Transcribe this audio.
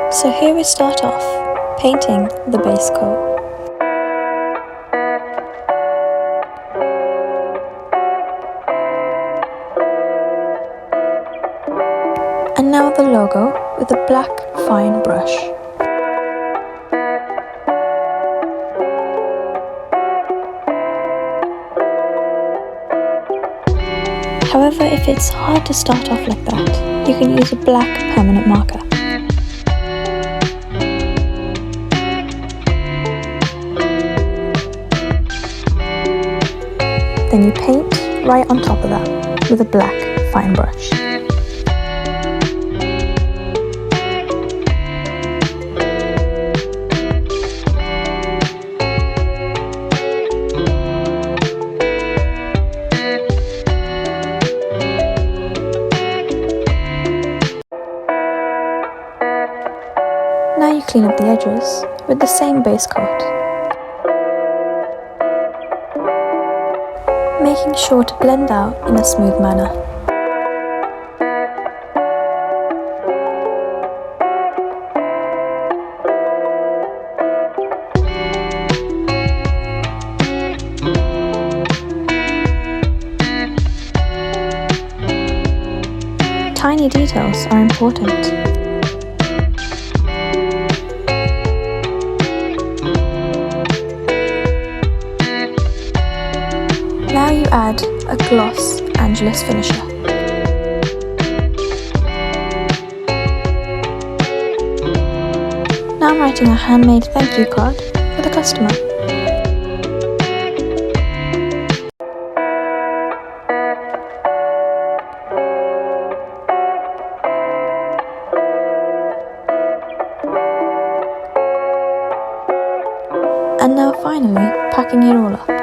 So here we start off, painting the base coat. And now the logo with a black fine brush. However, if it's hard to start off like that, you can use a black permanent marker. Then you paint right on top of that with a black fine brush. Now you clean up the edges with the same base coat, making sure to blend out in a smooth manner. Tiny details are important. Now you add a gloss Angelus finisher. Now I'm writing a handmade thank you card for the customer. And now finally packing it all up.